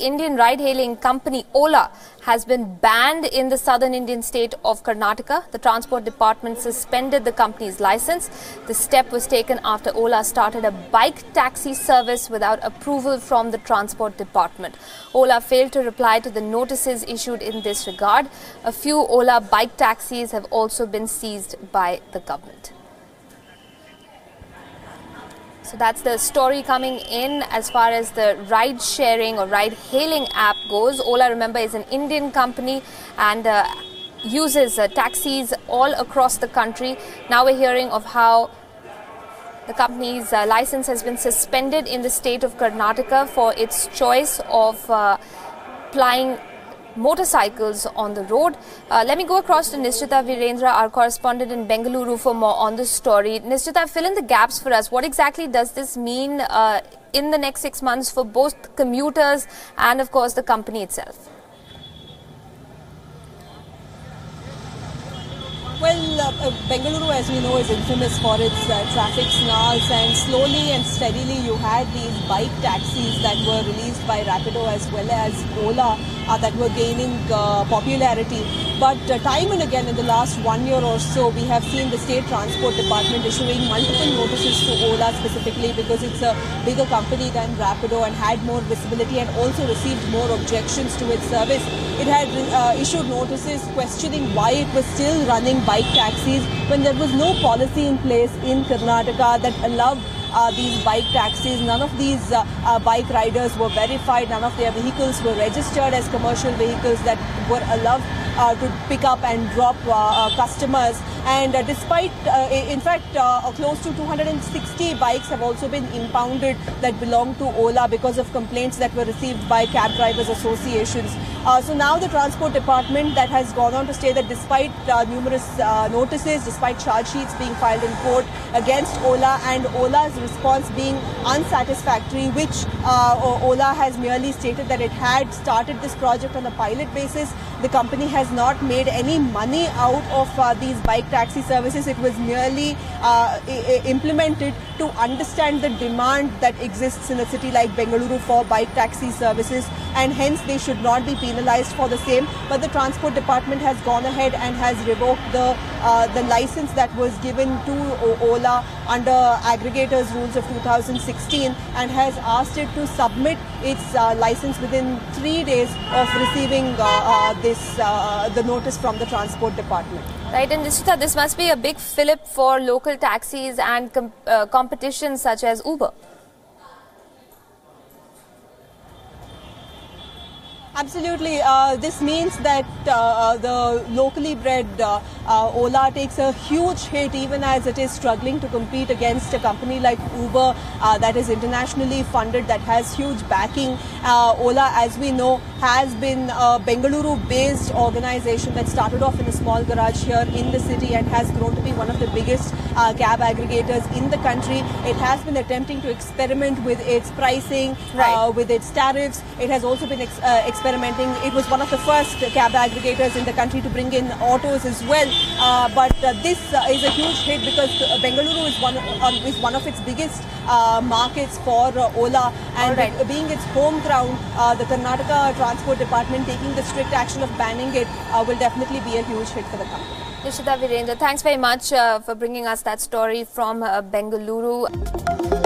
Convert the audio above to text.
Indian ride-hailing company Ola has been banned in the southern Indian state of Karnataka. The Transport Department suspended the company's license. The step was taken after Ola started a bike taxi service without approval from the Transport Department. Ola failed to reply to the notices issued in this regard. A few Ola bike taxis have also been seized by the government. So that's the story coming in as far as the ride-sharing or ride-hailing app goes. Ola, remember, is an Indian company and uses taxis all across the country. Now we're hearing of how the company's license has been suspended in the state of Karnataka for its choice of plying motorcycles on the road. Let me go across to Nishrita Virendra, our correspondent in Bengaluru, for more on this story. Nishrita, fill in the gaps for us. What exactly does this mean in the next 6 months for both commuters and, of course, the company itself? Well, Bengaluru, as we know, is infamous for its traffic snarls, and slowly and steadily you had these bike taxis that were released by Rapido as well as Ola that were gaining popularity. But time and again in the last 1 year or so, we have seen the State Transport Department issuing multiple notices to Ola specifically because it's a bigger company than Rapido and had more visibility and also received more objections to its service. It had issued notices questioning why it was still running bike taxis when there was no policy in place in Karnataka that allowed these bike taxis. None of these bike riders were verified. None of their vehicles were registered as commercial vehicles that were allowed to pick up and drop customers. And despite, in fact, close to 260 bikes have also been impounded that belong to Ola because of complaints that were received by cab drivers associations. So now the Transport Department that has gone on to say that despite numerous notices, despite charge sheets being filed in court against Ola and Ola's response being unsatisfactory, which Ola has merely stated that it had started this project on a pilot basis. The company has not made any money out of these bike taxi services. It was merely implemented to understand the demand that exists in a city like Bengaluru for bike taxi services, and hence they should not be penalized for the same. But the Transport Department has gone ahead and has revoked the license that was given to Ola under aggregators rules of 2016 and has asked it to submit its license within 3 days of receiving the notice from the Transport Department. Right, and Nishrita, this must be a big fillip for local taxis and competition such as Uber. Absolutely. This means that the locally bred Ola takes a huge hit even as it is struggling to compete against a company like Uber that is internationally funded, that has huge backing. Ola, as we know, has been a Bengaluru-based organization that started off in a small garage here in the city and has grown to be one of the biggest cab aggregators in the country. It has been attempting to experiment with its pricing, with its tariffs. It has also been experimenting. It was one of the first cab aggregators in the country to bring in autos as well. But this is a huge hit because Bengaluru is one of its biggest markets for Ola, and being its home ground, the Karnataka Transport Department taking the strict action of banning it will definitely be a huge hit for the company. Nishrita Virendra, thanks very much for bringing us that story from Bengaluru.